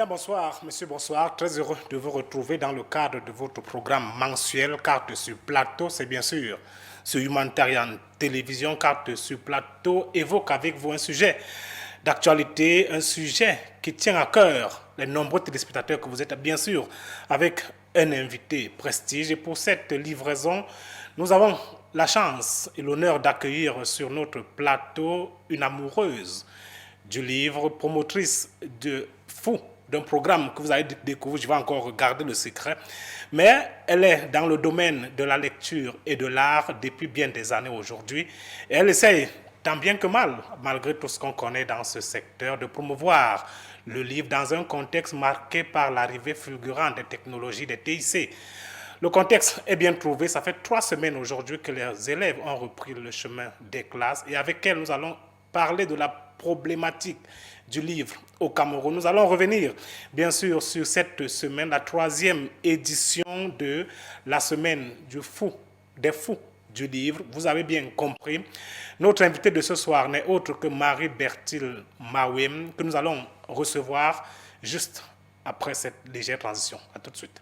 Mesdames, bonsoir. Monsieur, bonsoir. Très heureux de vous retrouver dans le cadre de votre programme mensuel Carte sur Plateau. C'est bien sûr sur Humanitarian Télévision. Carte sur Plateau évoque avec vous un sujet d'actualité, un sujet qui tient à cœur les nombreux téléspectateurs que vous êtes, bien sûr, avec un invité prestige. Et pour cette livraison, nous avons la chance et l'honneur d'accueillir sur notre plateau une amoureuse du livre, promotrice de Fou, d'un programme que vous allez découvrir, je vais encore garder le secret, mais elle est dans le domaine de la lecture et de l'art depuis bien des années aujourd'hui, et elle essaye tant bien que mal, malgré tout ce qu'on connaît dans ce secteur, de promouvoir le livre dans un contexte marqué par l'arrivée fulgurante des technologies, des TIC. Le contexte est bien trouvé. Ça fait 3 semaines aujourd'hui que les élèves ont repris le chemin des classes et avec elles, nous allons parler de la problématique du livre au Cameroun. Nous allons revenir, bien sûr, sur cette semaine, la 3e édition de la semaine des fous du livre. Vous avez bien compris. Notre invité de ce soir n'est autre que Marie-Berthilde Mawem, que nous allons recevoir juste après cette légère transition. À tout de suite.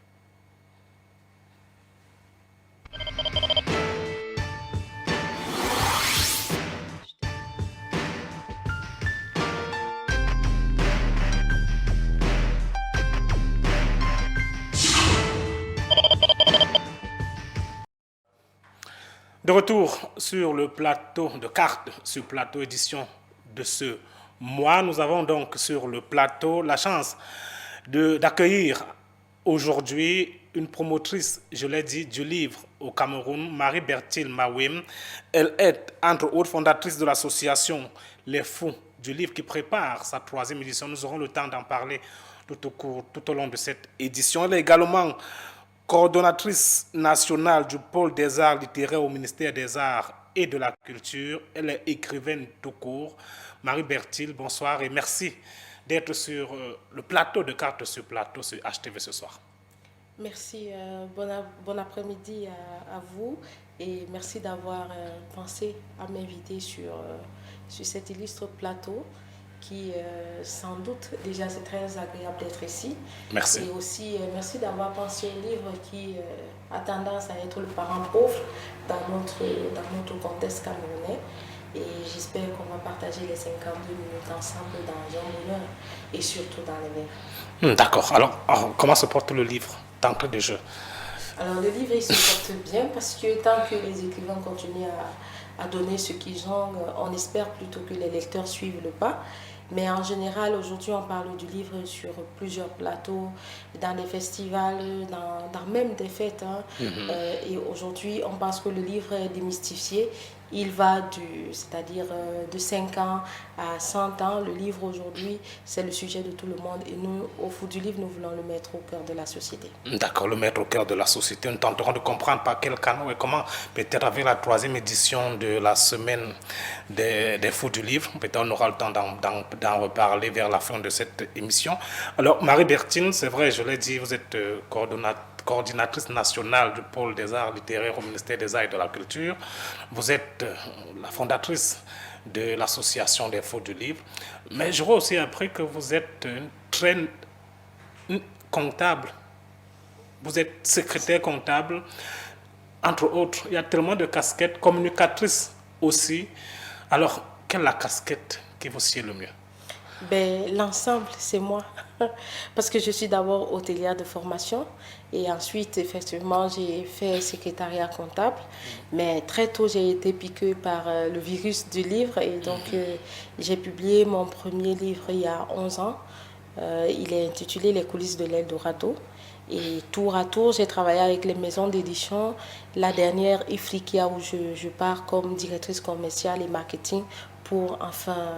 De retour sur le plateau de cartes, sur plateau édition de ce mois, nous avons donc sur le plateau la chance d'accueillir aujourd'hui une promotrice, je l'ai dit, du livre au Cameroun, Marie-Berthilde Mawem. Elle est, entre autres, fondatrice de l'association Les Fous du livre qui prépare sa 3e édition. Nous aurons le temps d'en parler tout au long de cette édition. Elle est également coordonnatrice nationale du pôle des arts littéraires au ministère des Arts et de la Culture. Elle est écrivaine tout court. Marie-Berthilde, bonsoir et merci d'être sur le plateau de Cartes sur Plateau sur HTV ce soir. Merci, bon après-midi à vous et merci d'avoir pensé à m'inviter sur cet illustre plateau qui, sans doute, déjà c'est très agréable d'être ici. Merci. Et aussi, merci d'avoir pensé un livre qui a tendance à être le parent pauvre dans notre contexte camerounais. Et j'espère qu'on va partager les 52 minutes ensemble dans un bonheur et surtout dans les verres. D'accord. Alors, comment se porte le livre d'entrée de jeu? Alors, le livre, il se porte bien parce que tant que les écrivains continuent à donner ce qu'ils ont, on espère plutôt que les lecteurs suivent le pas. Mais en général, aujourd'hui, on parle du livre sur plusieurs plateaux, dans des festivals, dans même des fêtes. Et aujourd'hui, on pense que le livre est démystifié. Il va c'est-à-dire de 5 ans à 100 ans. Le livre aujourd'hui, c'est le sujet de tout le monde. Et nous, au Fou du livre, nous voulons le mettre au cœur de la société. D'accord, le mettre au cœur de la société. Nous tenterons de comprendre par quel canal et comment, peut-être avec la 3e édition de la semaine des Fous du livre. Peut-être on aura le temps d'en reparler vers la fin de cette émission. Alors, Marie-Berthilde, c'est vrai, je l'ai dit, vous êtes coordinatrice nationale du pôle des arts littéraires au ministère des Arts et de la Culture. Vous êtes la fondatrice de l'association des Fous du livre. Mais je vois aussi après que vous êtes comptable. Vous êtes secrétaire comptable, entre autres. Il y a tellement de casquettes, communicatrice aussi. Alors, quelle est la casquette qui vous sied le mieux? L'ensemble, c'est moi. Parce que je suis d'abord hôtelière de formation et ensuite, effectivement, j'ai fait secrétariat comptable. Mais très tôt, j'ai été piquée par le virus du livre et donc j'ai publié mon premier livre il y a 11 ans. Il est intitulé Les coulisses de l'Eldorado. Et tour à tour, j'ai travaillé avec les maisons d'édition. La dernière, Ifriqiya, où je pars comme directrice commerciale et marketing pour enfin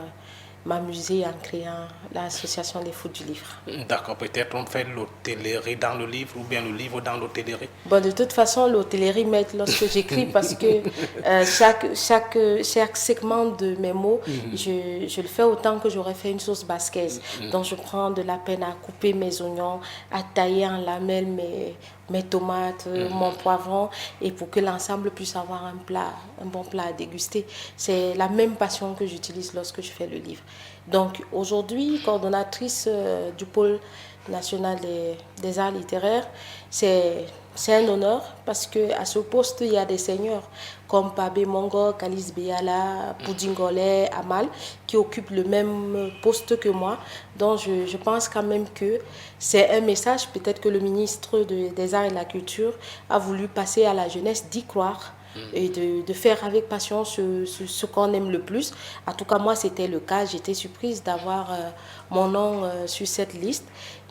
m'amuser en créant l'association des Fous du livre. D'accord, peut-être on fait l'hôtellerie dans le livre ou bien le livre dans l'hôtellerie. De toute façon, l'hôtellerie m'aide lorsque j'écris parce que chaque segment de mes mots, je le fais autant que j'aurais fait une sauce basquaise. Donc je prends de la peine à couper mes oignons, à tailler en lamelles mes tomates, mon poivron, et pour que l'ensemble puisse avoir un bon plat à déguster. C'est la même passion que j'utilise lorsque je fais le livre. Donc aujourd'hui, coordonnatrice du pôle national des arts littéraires, c'est un honneur parce qu'à ce poste, il y a des seigneurs comme Pabé Mongo, Kalis Beyala, Poudingolé, Amal, qui occupent le même poste que moi. Donc je pense quand même que c'est un message, peut-être que le ministre des Arts et de la Culture a voulu passer à la jeunesse d'y croire et de faire avec passion ce qu'on aime le plus. En tout cas, moi, c'était le cas. J'étais surprise d'avoir mon nom sur cette liste.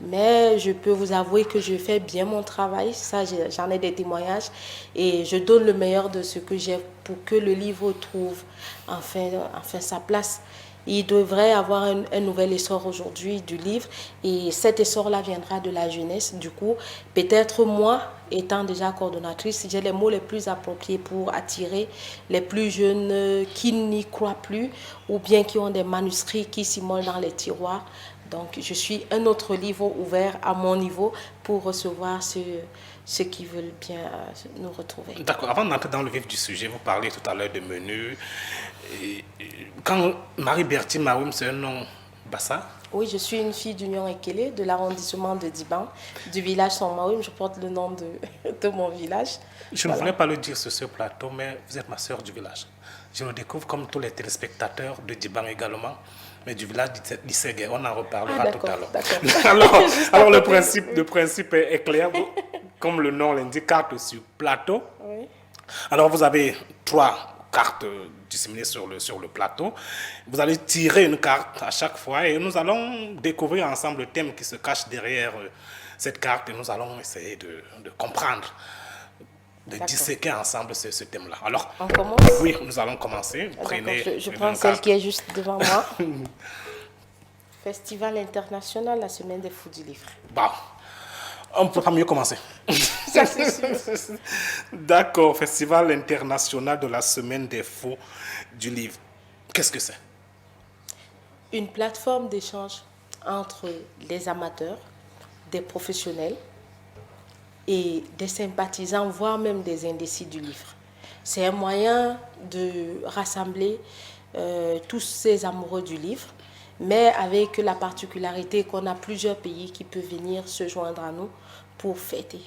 Mais je peux vous avouer que je fais bien mon travail. Ça, j'en ai des témoignages. Et je donne le meilleur de ce que j'ai pour que le livre trouve enfin sa place. Il devrait avoir un nouvel essor aujourd'hui du livre et cet essor-là viendra de la jeunesse. Du coup, peut-être moi, étant déjà coordonnatrice, j'ai les mots les plus appropriés pour attirer les plus jeunes qui n'y croient plus ou bien qui ont des manuscrits qui s'immolent dans les tiroirs. Donc, je suis un autre livre ouvert à mon niveau pour recevoir ceux qui veulent bien nous retrouver. D'accord, avant d'entrer dans le vif du sujet, vous parlez tout à l'heure de menu. Quand Marie-Bertie Maoum, c'est un nom bassa? Oui, je suis une fille d'Union Ekele, de l'arrondissement de Diban, du village Son Maoum. Je porte le nom de mon village. Je ne voulais pas le dire sur ce plateau, mais vous êtes ma sœur du village. Je le découvre comme tous les téléspectateurs de Diban également, mais du village d'Isségué. On en reparlera tout à l'heure. alors le principe est clair. Comme le nom l'indique, carte sur plateau. Oui. Alors vous avez 3 cartes disséminées sur le plateau. Vous allez tirer une carte à chaque fois et nous allons découvrir ensemble le thème qui se cache derrière cette carte et nous allons essayer de comprendre, de disséquer ensemble ce thème-là. Alors, on commence? Oui, nous allons commencer. Je prends celle qui est juste devant moi. Festival international, la semaine des fous du livre. Bah, on ne peut pas mieux commencer. Ça, c'est sûr. D'accord, Festival international de la semaine des fous du livre. Qu'est-ce que c'est? Une plateforme d'échange entre les amateurs, des professionnels et des sympathisants, voire même des indécis du livre. C'est un moyen de rassembler tous ces amoureux du livre, mais avec la particularité qu'on a plusieurs pays qui peuvent venir se joindre à nous pour fêter.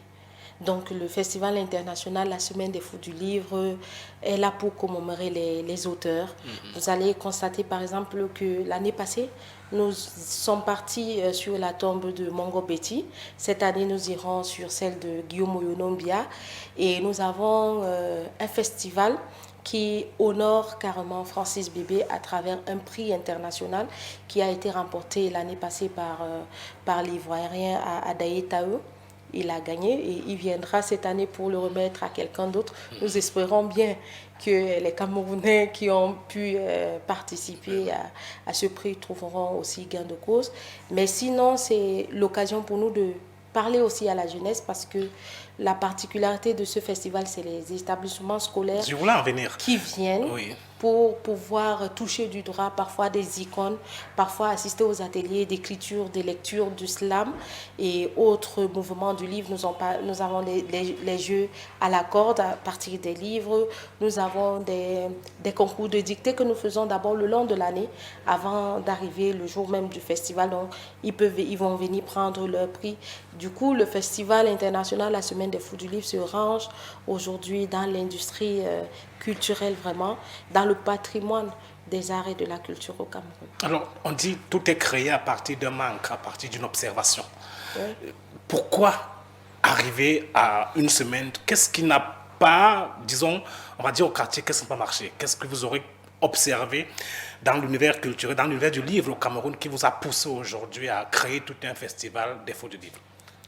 Donc le Festival international, la Semaine des Fous du Livre, est là pour commémorer les auteurs. Vous allez constater par exemple que l'année passée, nous sommes partis sur la tombe de Mongo Betty. Cette année, nous irons sur celle de Guillaume Oyonombia. Et nous avons un festival qui honore carrément Francis Bébé à travers un prix international qui a été remporté l'année passée par l'Ivoirien Adaye Taou. Il a gagné et il viendra cette année pour le remettre à quelqu'un d'autre. Nous espérons bien que les Camerounais qui ont pu participer à ce prix trouveront aussi gain de cause. Mais sinon, c'est l'occasion pour nous de parler aussi à la jeunesse parce que la particularité de ce festival, c'est les établissements scolaires qui viennent pour pouvoir toucher du droit parfois des icônes, parfois assister aux ateliers d'écriture, de lecture du slam et autres mouvements du livre. Nous avons les jeux à la corde à partir des livres. Nous avons des concours de dictée que nous faisons d'abord le long de l'année avant d'arriver le jour même du festival. Donc, ils vont venir prendre leur prix. Du coup, le Festival international, la Semaine des Fous du Livre, se range aujourd'hui dans l'industrie culturelle vraiment, dans le patrimoine des arts et de la culture au Cameroun. Alors, on dit tout est créé à partir d'un manque, à partir d'une observation. Oui. Pourquoi arriver à une semaine? Qu'est-ce qui n'a pas, disons, on va dire au quartier, qu'est-ce qui n'a pas marché? Qu'est-ce que vous aurez observé dans l'univers culturel, dans l'univers du livre au Cameroun qui vous a poussé aujourd'hui à créer tout un festival des fous du livre?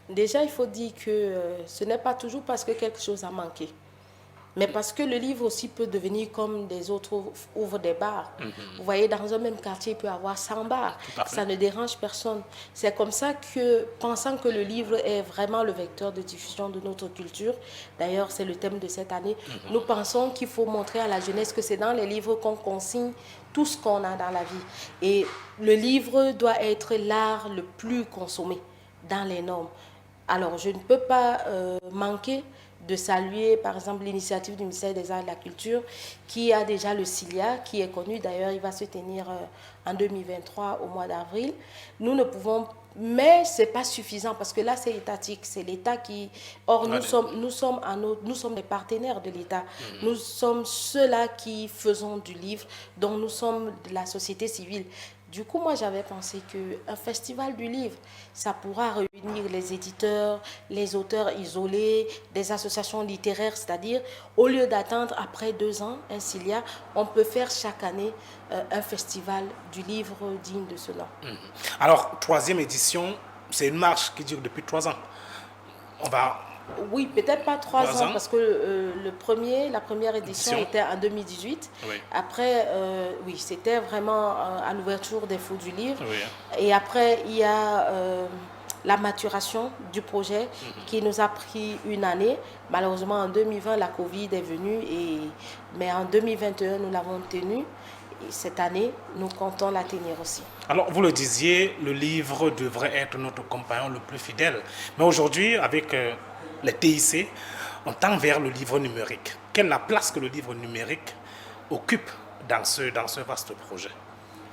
Déjà, il faut dire que ce n'est pas toujours parce que quelque chose a manqué, mais parce que le livre aussi peut devenir comme des autres ouvrent des bars. Vous voyez, dans un même quartier, il peut y avoir 100 bars. Ça ne dérange personne. C'est comme ça que, pensant que le livre est vraiment le vecteur de diffusion de notre culture, d'ailleurs, c'est le thème de cette année, nous pensons qu'il faut montrer à la jeunesse que c'est dans les livres qu'on consigne tout ce qu'on a dans la vie. Et le livre doit être l'art le plus consommé dans les normes. Alors, je ne peux pas manquer de saluer, par exemple, l'initiative du ministère des Arts et de la Culture, qui a déjà le CILIA, qui est connu. D'ailleurs, il va se tenir en 2023, au mois d'avril. Nous ne pouvons Mais ce n'est pas suffisant parce que là, c'est étatique. C'est l'État qui... Or, nous sommes les partenaires de l'État. Nous sommes ceux-là qui faisons du livre, donc nous sommes de la société civile. Du coup, moi, j'avais pensé qu'un festival du livre, ça pourra réunir les éditeurs, les auteurs isolés, des associations littéraires, c'est-à-dire, au lieu d'attendre après 2 ans, un CILIA, on peut faire chaque année un festival du livre digne de ce nom. Alors, 3e édition, c'est une marche qui dure depuis 3 ans. On va... Oui, peut-être pas 3 ans, parce que la première édition était en 2018. Oui. Après, oui, c'était vraiment à l'ouverture des Fous du Livre. Oui. Et après, il y a la maturation du projet qui nous a pris une année. Malheureusement, en 2020, la Covid est venue, mais en 2021, nous l'avons tenue. Et cette année, nous comptons la tenir aussi. Alors, vous le disiez, le livre devrait être notre compagnon le plus fidèle. Mais aujourd'hui, avec les TIC, on tend vers le livre numérique. Quelle est la place que le livre numérique occupe dans ce vaste projet?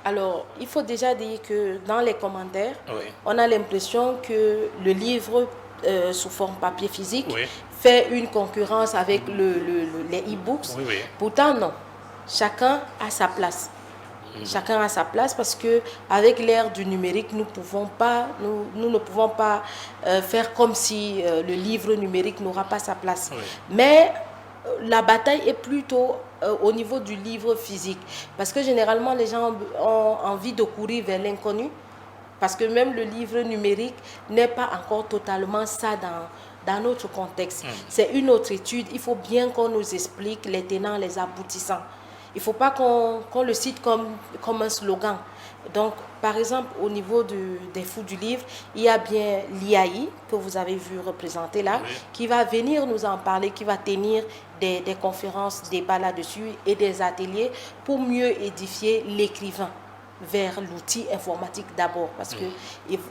Alors, il faut déjà dire que dans les commentaires, Oui. on a l'impression que le livre sous forme papier physique Oui. fait une concurrence avec les e-books. Oui, oui. Pourtant, non. Chacun a sa place. Chacun a sa place parce que avec l'ère du numérique, nous ne pouvons pas faire comme si le livre numérique n'aura pas sa place. Oui. Mais la bataille est plutôt au niveau du livre physique. Parce que généralement, les gens ont envie de courir vers l'inconnu. Parce que même le livre numérique n'est pas encore totalement ça dans notre contexte. C'est une autre étude. Il faut bien qu'on nous explique les tenants, les aboutissants. Il ne faut pas qu'on le cite comme un slogan. Donc, par exemple, au niveau des Fous du Livre, il y a bien l'IAI, que vous avez vu représenter là, Oui. qui va venir nous en parler, qui va tenir des conférences, des débats là-dessus et des ateliers pour mieux édifier l'écrivain vers l'outil informatique d'abord. Parce qu'il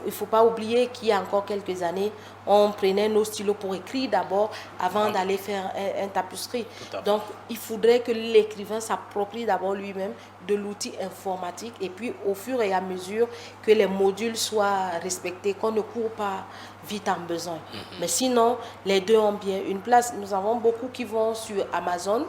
ne faut pas oublier qu'il y a encore quelques années, on prenait nos stylos pour écrire d'abord avant d'aller faire un tapisserie. Donc, il faudrait que l'écrivain s'approprie d'abord lui-même de l'outil informatique et puis au fur et à mesure que les modules soient respectés, qu'on ne court pas vite en besoin. Mais sinon, les deux ont bien une place. Nous avons beaucoup qui vont sur Amazon.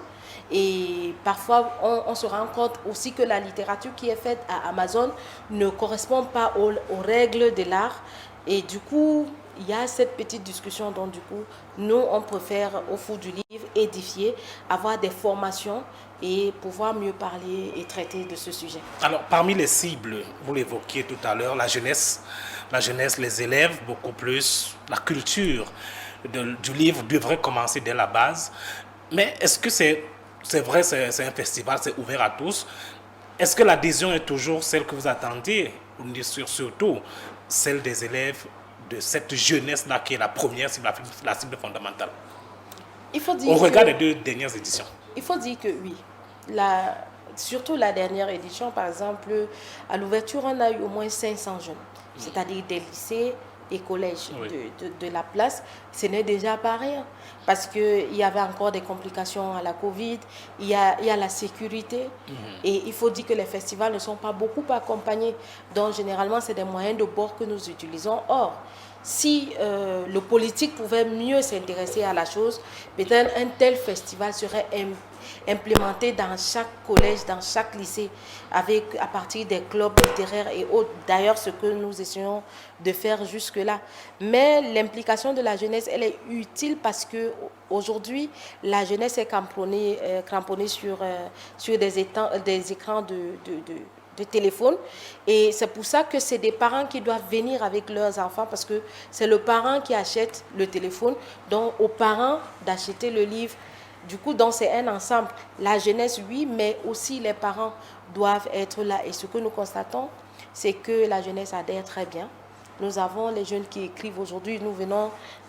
Et parfois, on se rend compte aussi que la littérature qui est faite à Amazon ne correspond pas aux règles de l'art. Et du coup, il y a cette petite discussion dont du coup, nous, on préfère au fond du livre édifier, avoir des formations et pouvoir mieux parler et traiter de ce sujet. Alors, parmi les cibles, vous l'évoquiez tout à l'heure, la jeunesse, les élèves, beaucoup plus, la culture du livre devrait commencer dès la base. Mais est-ce que c'est vrai, c'est un festival, c'est ouvert à tous. Est-ce que l'adhésion est toujours celle que vous attendiez, surtout celle des élèves de cette jeunesse-là qui est la première cible, la cible fondamentale? Il faut dire au regard des 2 dernières éditions. Il faut dire que oui. Surtout la dernière édition, par exemple, à l'ouverture, on a eu au moins 500 jeunes, c'est-à-dire des lycées et collèges de la place. Ce n'est déjà pas rien. Parce qu'il y avait encore des complications à la Covid, il y a la sécurité. Et il faut dire que les festivals ne sont pas beaucoup accompagnés. Donc, généralement, c'est des moyens de bord que nous utilisons. Or, si le politique pouvait mieux s'intéresser à la chose, peut-être un tel festival serait implémenté dans chaque collège, dans chaque lycée, à partir des clubs littéraires et autres. D'ailleurs, ce que nous essayons de faire jusque-là. Mais l'implication de la jeunesse, elle est utile parce que aujourd'hui, la jeunesse est cramponnée sur des écrans de téléphone. Et c'est pour ça que c'est des parents qui doivent venir avec leurs enfants parce que c'est le parent qui achète le téléphone, donc aux parents d'acheter le livre. Du coup, donc c'est un ensemble. La jeunesse, oui, mais aussi les parents doivent être là. Et ce que nous constatons, c'est que la jeunesse adhère très bien. Nous avons les jeunes qui écrivent aujourd'hui.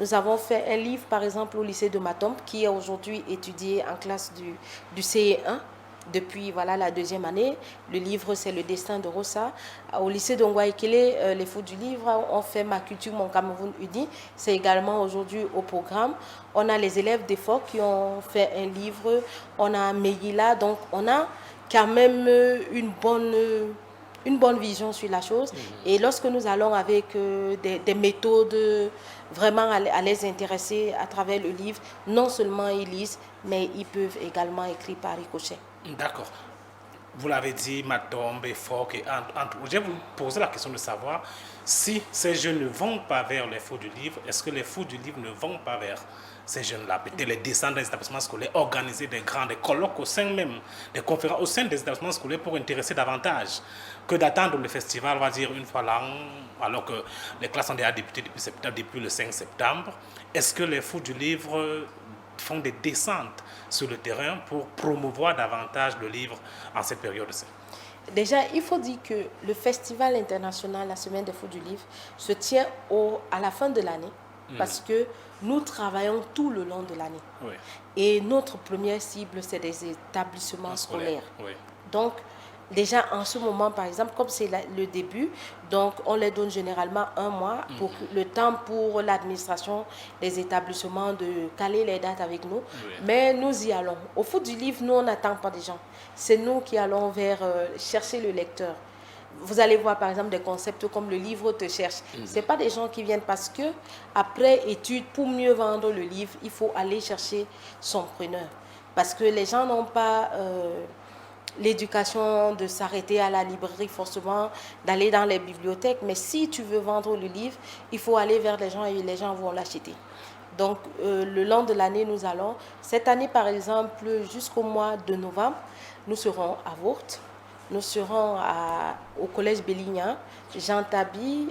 Nous avons fait un livre, par exemple, au lycée de Matombe, qui est aujourd'hui étudié en classe du CE1. Depuis la 2e année. Le livre, c'est Le destin de Rosa. Au lycée de Ngwaikele, les Fous du Livre, on fait Ma culture, mon Cameroun uni. C'est également aujourd'hui au programme. On a les élèves d'effort qui ont fait un livre. On a Meguila. Donc, on a quand même une bonne une bonne vision sur la chose. Et lorsque nous allons avec des méthodes vraiment à les intéresser à travers le livre, non seulement ils lisent, mais ils peuvent également écrire par ricochet. D'accord. Vous l'avez dit, Matombe, Fock et entre. Je vais vous poser la question de savoir si ces jeunes ne vont pas vers les fous du livre, est-ce que les fous du livre ne vont pas vers ces jeunes-là, peut-être les descendre des établissements scolaires, organiser des grands des colloques au sein même, des conférences au sein des établissements scolaires pour intéresser davantage que d'attendre le festival, on va dire, une fois l'an, alors que les classes sont déjà débutées depuis le 5 septembre. Est-ce que les fous du livre font des descentes sur le terrain pour promouvoir davantage le livre en cette période-ci? Déjà, il faut dire que le Festival international, la Semaine des Fous du Livre, se tient à la fin de l'année parce que nous travaillons tout le long de l'année. Oui. Et notre première cible, c'est des établissements scolaires. Oui. Donc, déjà en ce moment, par exemple, comme c'est le début, donc on les donne généralement un mois pour le temps pour l'administration des établissements de caler les dates avec nous. Oui. Mais nous y allons. Au Foot du Livre, nous, on n'attend pas des gens. C'est nous qui allons vers chercher le lecteur. Vous allez voir par exemple des concepts comme le livre te cherche. Ce n'est pas des gens qui viennent parce que après étude, pour mieux vendre le livre, il faut aller chercher son preneur. Parce que les gens n'ont pas l'éducation de s'arrêter à la librairie forcément, d'aller dans les bibliothèques. Mais si tu veux vendre le livre, il faut aller vers les gens et les gens vont l'acheter. Donc le long de l'année, nous allons. Cette année par exemple, jusqu'au mois de novembre, nous serons à Vourtes. Nous serons au collège Bélignan, Jean Tabi,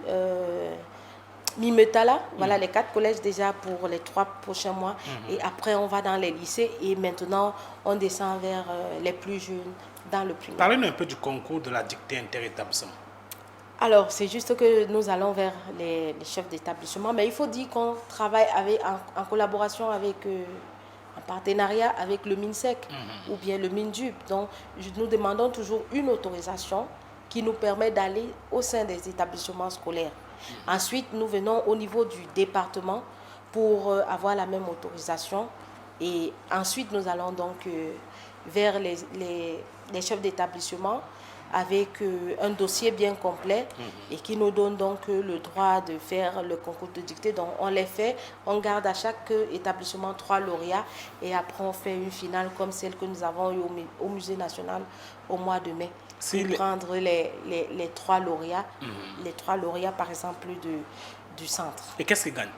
Mimetala. Voilà les 4 collèges déjà pour les 3 prochains mois. Et après, on va dans les lycées et maintenant, on descend vers les plus jeunes dans le primaire. Parlez-nous un peu du concours de la dictée interétablissement. Alors, c'est juste que nous allons vers les chefs d'établissement, mais il faut dire qu'on travaille en collaboration avec... en partenariat avec le MINSEC ou bien le MINDUB. Donc, nous demandons toujours une autorisation qui nous permet d'aller au sein des établissements scolaires. Ensuite, nous venons au niveau du département pour avoir la même autorisation. Et ensuite, nous allons donc vers les chefs d'établissement avec un dossier bien complet et qui nous donne donc le droit de faire le concours de dictée. Donc on les fait, on garde à chaque établissement 3 lauréats et après on fait une finale comme celle que nous avons eue au Musée national au mois de mai. Pour prendre les 3 lauréats, les 3 lauréats par exemple du centre. Et qu'est-ce qu'ils gagnent?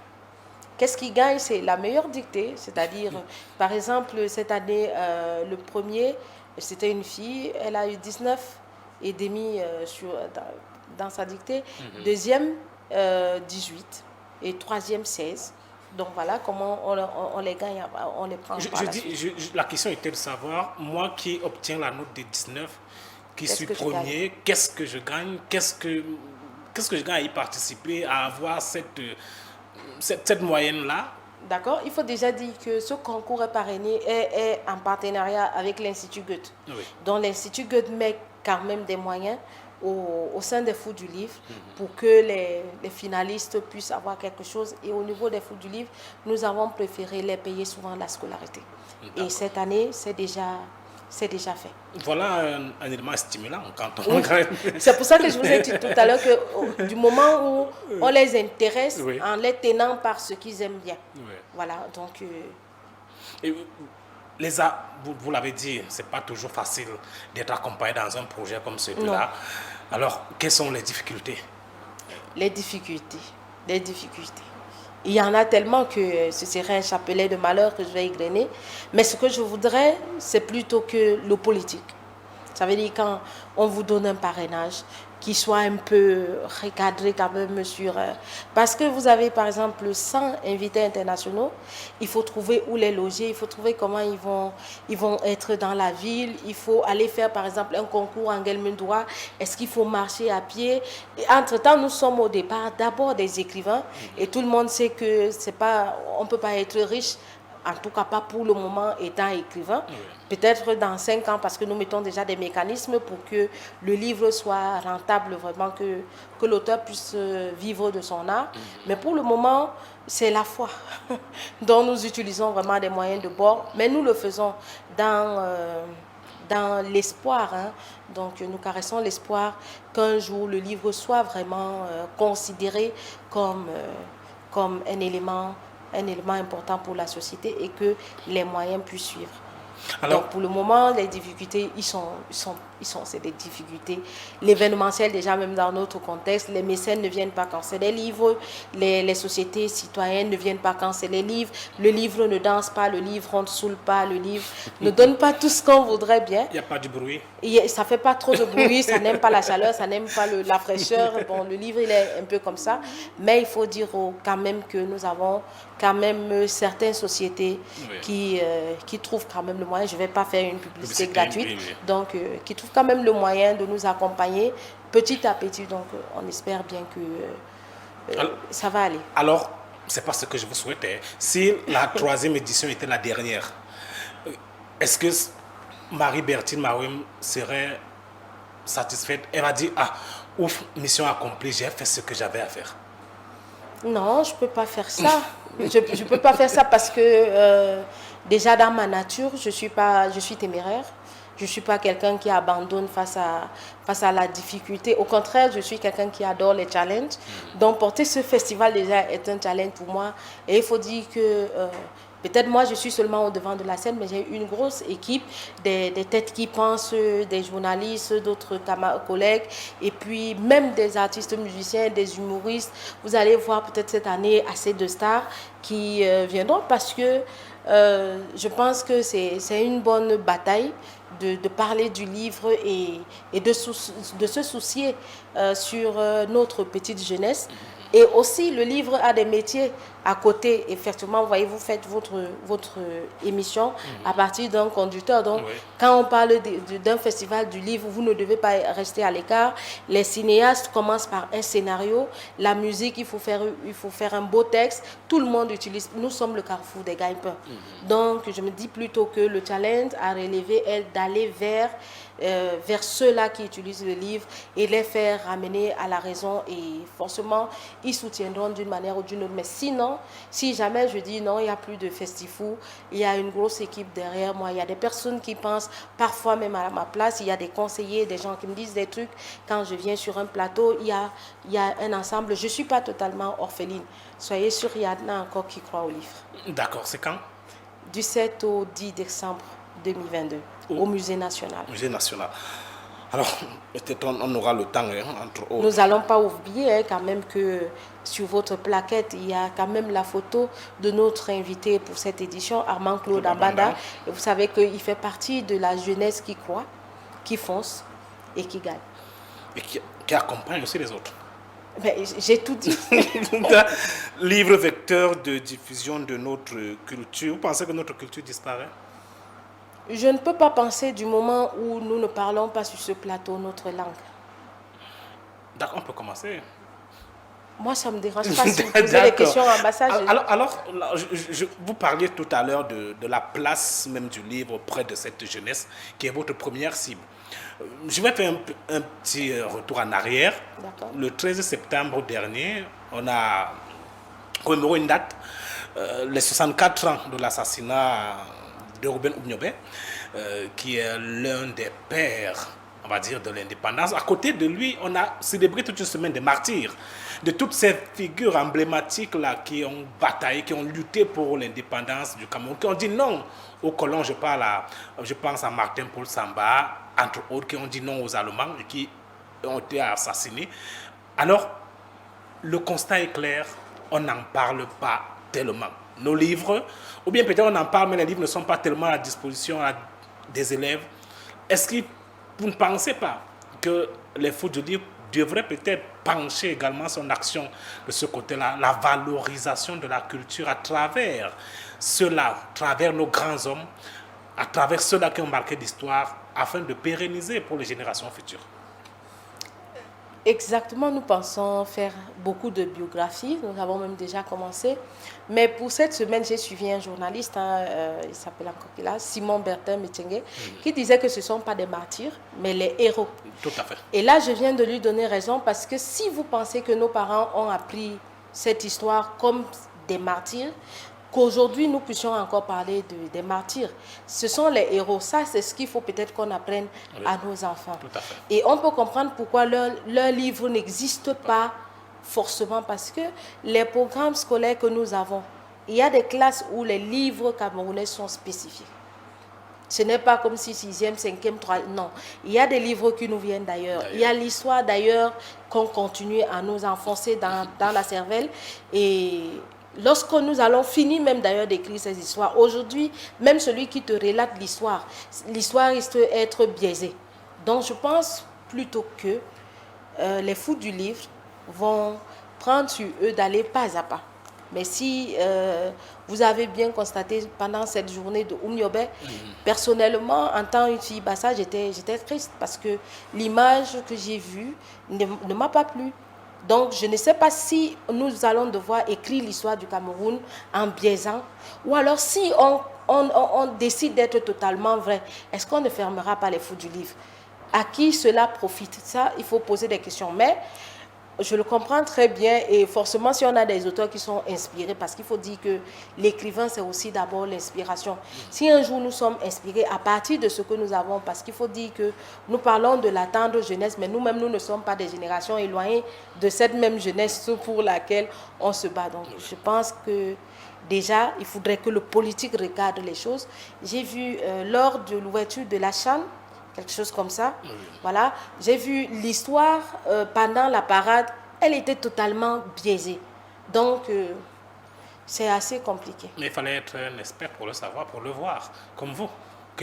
Qu'est-ce qui gagne? C'est la meilleure dictée, c'est-à-dire, par exemple, cette année, le premier, c'était une fille, elle a eu 19 et demi dans sa dictée. Deuxième, 18 et troisième, 16. Donc voilà comment on les gagne, on les prend. La question était de savoir, moi qui obtiens la note de 19, qui suis premier, qu'est-ce que je gagne, qu'est-ce que je gagne à y participer, à avoir cette moyenne-là? D'accord. Il faut déjà dire que ce concours est parrainé est en partenariat avec l'Institut Goethe. Oui. Donc l'Institut Goethe met quand même des moyens au sein des Fous du Livre pour que les finalistes puissent avoir quelque chose. Et au niveau des Fous du Livre, nous avons préféré les payer souvent la scolarité. Et cette année, c'est déjà fait. Voilà un élément stimulant quand on oui. C'est pour ça que je vous ai dit tout à l'heure que du moment où on les intéresse en les tenant par ce qu'ils aiment bien. Oui. Voilà, donc... Et vous l'avez dit, ce n'est pas toujours facile d'être accompagné dans un projet comme celui-là. Alors, quelles sont les difficultés? Les difficultés. Il y en a tellement que ce serait un chapelet de malheur que je vais égrener. Mais ce que je voudrais, c'est plutôt que le politique. Ça veut dire quand on vous donne un parrainage, qui soit un peu recadré quand même sur... parce que vous avez par exemple 100 invités internationaux, il faut trouver où les loger, il faut trouver comment ils vont être dans la ville, il faut aller faire par exemple un concours en Guelmundois, est-ce qu'il faut marcher à pied? Et entre-temps, nous sommes au départ d'abord des écrivains et tout le monde sait que on ne peut pas être riche, en tout cas pas pour le moment étant écrivain. Peut-être dans 5 ans, parce que nous mettons déjà des mécanismes pour que le livre soit rentable, vraiment que l'auteur puisse vivre de son art. Mais pour le moment, c'est la foi dont nous utilisons vraiment des moyens de bord. Mais nous le faisons dans dans l'espoir. Hein. Donc nous caressons l'espoir qu'un jour le livre soit vraiment considéré comme un élément important pour la société et que les moyens puissent suivre. Alors, donc pour le moment, les difficultés, c'est des difficultés. L'événementiel, déjà même dans notre contexte, les mécènes ne viennent pas quand c'est des livres, les sociétés citoyennes ne viennent pas quand c'est les livres, le livre ne danse pas, le livre ne saoule pas, le livre ne donne pas tout ce qu'on voudrait bien. Il n'y a pas de bruit. Ça ne fait pas trop de bruit, ça n'aime pas la chaleur, ça n'aime pas la fraîcheur. Bon, le livre, il est un peu comme ça, mais il faut dire quand même que nous avons quand même certaines sociétés qui trouvent quand même le moyen, je ne vais pas faire une publicité gratuite, donc qui trouvent quand même le moyen de nous accompagner petit à petit. Donc on espère bien que ça va aller. Alors, c'est pas ce que je vous souhaitais. Si la 3e édition était la dernière, est-ce que Marie-Bertine Marouem serait satisfaite? Elle va dire, ah, ouf, mission accomplie, j'ai fait ce que j'avais à faire. Non, je ne peux pas faire ça. Je ne peux pas faire ça parce que déjà dans ma nature, je suis téméraire. Je ne suis pas quelqu'un qui abandonne face à la difficulté. Au contraire, je suis quelqu'un qui adore les challenges. Donc porter ce festival déjà est un challenge pour moi. Et il faut dire que peut-être moi je suis seulement au devant de la scène, mais j'ai une grosse équipe, des têtes qui pensent, des journalistes, d'autres collègues, et puis même des artistes musiciens, des humoristes. Vous allez voir peut-être cette année assez de stars qui viendront parce que je pense que c'est une bonne bataille de parler du livre et de se soucier sur notre petite jeunesse. Et aussi, le livre a des métiers à côté. Effectivement, vous voyez, vous faites votre émission à partir d'un conducteur. Donc, quand on parle d'un festival du livre, vous ne devez pas rester à l'écart. Les cinéastes commencent par un scénario. La musique, il faut faire un beau texte. Tout le monde utilise. Nous sommes le carrefour des gagne-pain. Donc, je me dis plutôt que le challenge à relever est d'aller vers ceux-là qui utilisent le livre et les faire ramener à la raison, et forcément ils soutiendront d'une manière ou d'une autre. Mais sinon, si jamais je dis non, il n'y a plus de Festifou, il y a une grosse équipe derrière moi, il y a des personnes qui pensent parfois même à ma place, il y a des conseillers, des gens qui me disent des trucs quand je viens sur un plateau, il y a un ensemble. Je ne suis pas totalement orpheline, soyez sûrs, il y en a encore qui croient au livre. D'accord, c'est quand? Du 7 au 10 décembre 2022. Au Musée national. Musée national. Alors, peut-être on aura le temps, entre autres. Nous n'allons pas oublier quand même que sur votre plaquette, il y a quand même la photo de notre invité pour cette édition, Armand Claude Ambanda. Et vous savez qu'il fait partie de la jeunesse qui croit, qui fonce et qui gagne. Et qui accompagne aussi les autres. J'ai tout dit. Livre vecteur de diffusion de notre culture. Vous pensez que notre culture disparaît? Je ne peux pas penser du moment où nous ne parlons pas sur ce plateau notre langue. D'accord, on peut commencer. Moi, ça ne me dérange pas si vous posez des questions en ambassade. Alors vous parliez tout à l'heure de la place même du livre auprès de cette jeunesse qui est votre première cible. Je vais faire un petit retour en arrière. Le 13 septembre dernier, on a commémoré une date, les 64 ans de l'assassinat de Ruben Oubniobé, qui est l'un des pères, on va dire, de l'indépendance. À côté de lui, on a célébré toute une semaine des martyrs, de toutes ces figures emblématiques-là qui ont bataillé, qui ont lutté pour l'indépendance du Cameroun, qui ont dit non aux colons. Je pense à Martin-Paul Samba, entre autres, qui ont dit non aux Allemands et qui ont été assassinés. Alors, le constat est clair, on n'en parle pas tellement. Nos livres, ou bien peut-être on en parle, mais les livres ne sont pas tellement à la disposition des élèves. Est-ce que vous ne pensez pas que les fous du livre devraient peut-être pencher également son action de ce côté-là, la valorisation de la culture à travers cela, à travers nos grands hommes, à travers ceux-là qui ont marqué l'histoire, afin de pérenniser pour les générations futures? Exactement, nous pensons faire beaucoup de biographies, nous avons même déjà commencé. Mais pour cette semaine, j'ai suivi un journaliste, il s'appelle encore là, Simon Bertin Métiengue, qui disait que ce ne sont pas des martyrs, mais les héros. Tout à fait. Et là, je viens de lui donner raison, parce que si vous pensez que nos parents ont appris cette histoire comme des martyrs, qu'aujourd'hui nous puissions encore parler des martyrs. Ce sont les héros. Ça, c'est ce qu'il faut peut-être qu'on apprenne à nos enfants. Tout à fait. Et on peut comprendre pourquoi leur livre n'existe pas forcément, parce que les programmes scolaires que nous avons, il y a des classes où les livres camerounais sont spécifiés. Ce n'est pas comme si 6e, 5e, 3e, non. Il y a des livres qui nous viennent d'ailleurs. Il y a l'histoire d'ailleurs qu'on continue à nous enfoncer dans la cervelle. Et lorsque nous allons finir même d'ailleurs d'écrire ces histoires, aujourd'hui, même celui qui te relate l'histoire risque d'être biaisée. Donc je pense plutôt que les fous du livre vont prendre sur eux d'aller pas à pas. Mais si vous avez bien constaté pendant cette journée de Oumniobé, personnellement, en tant que fille Bassa, j'étais triste parce que l'image que j'ai vue ne m'a pas plu. Donc, je ne sais pas si nous allons devoir écrire l'histoire du Cameroun en biaisant, ou alors si on décide d'être totalement vrai, est-ce qu'on ne fermera pas les fous du livre? À qui cela profite? Ça, il faut poser des questions. Mais je le comprends très bien, et forcément si on a des auteurs qui sont inspirés, parce qu'il faut dire que l'écrivain c'est aussi d'abord l'inspiration. Si un jour nous sommes inspirés à partir de ce que nous avons, parce qu'il faut dire que nous parlons de la tendre jeunesse, mais nous-mêmes nous ne sommes pas des générations éloignées de cette même jeunesse pour laquelle on se bat. Donc je pense que déjà il faudrait que le politique regarde les choses. J'ai vu lors de l'ouverture de la CHAN, quelque chose comme ça. Voilà. J'ai vu l'histoire pendant la parade, elle était totalement biaisée. Donc, c'est assez compliqué. Mais il fallait être un expert pour le savoir, pour le voir, comme vous.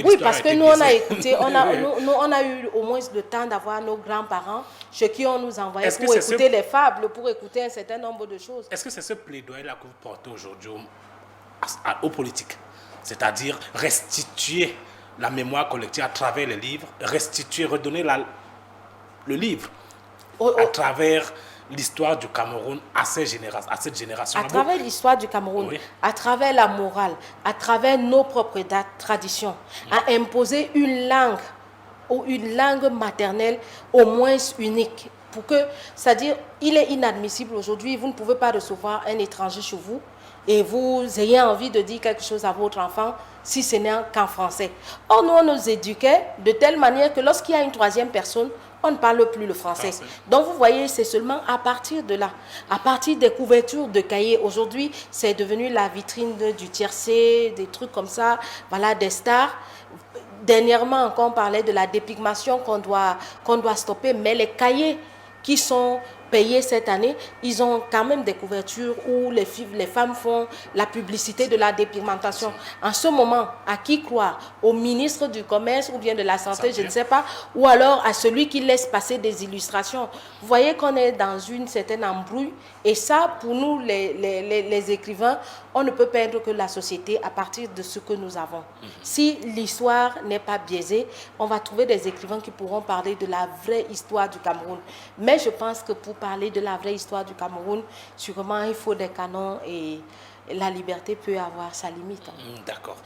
Oui, parce que nous, on a écouté, on a eu au moins le temps d'avoir nos grands-parents, ceux qui ont nous envoyé pour écouter les fables, pour écouter un certain nombre de choses. Est-ce que c'est ce plaidoyer-là que vous portez aujourd'hui aux politiques? C'est-à-dire restituer la mémoire collective à travers les livres, restituer, redonner le livre à travers l'histoire du Cameroun à cette génération. À travers l'histoire du Cameroun, à travers la morale, à travers nos propres traditions, à imposer une langue ou une langue maternelle au moins unique. Pour que, c'est-à-dire, il est inadmissible aujourd'hui, vous ne pouvez pas recevoir un étranger chez vous et vous ayez envie de dire quelque chose à votre enfant si ce n'est qu'en français. Or, nous, on nous éduquait de telle manière que lorsqu'il y a une troisième personne, on ne parle plus le français. Donc, vous voyez, c'est seulement à partir de là, à partir des couvertures de cahiers. Aujourd'hui, c'est devenu la vitrine du tiercé, des trucs comme ça, voilà, des stars. Dernièrement, quand on parlait de la dépigmentation qu'on doit stopper, mais les cahiers qui sont payés cette année, ils ont quand même des couvertures où les femmes font la publicité de la dépigmentation. En ce moment, à qui croire? Au ministre du Commerce ou bien de la Santé, je ne sais pas, ou alors à celui qui laisse passer des illustrations. Vous voyez qu'on est dans une certaine embrouille, et ça, pour nous, les écrivains, on ne peut peindre que la société à partir de ce que nous avons. Si l'histoire n'est pas biaisée, on va trouver des écrivains qui pourront parler de la vraie histoire du Cameroun. Mais je pense que pour parler de la vraie histoire du Cameroun, sûrement il faut des canons, et la liberté peut avoir sa limite. D'accord.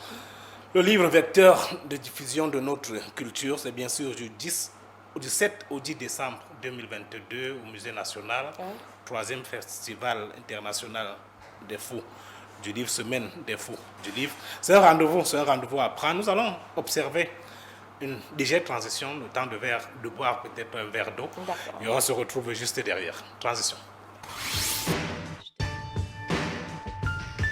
Le livre vecteur de diffusion de notre culture, c'est bien sûr du 7 au 10 décembre 2022 au Musée national, 3e Festival international des fous du livre, Semaine des fous du livre. C'est un rendez-vous à prendre. Nous allons observer une légère transition, le temps de boire peut-être un verre d'eau, et on se retrouve juste derrière. Transition.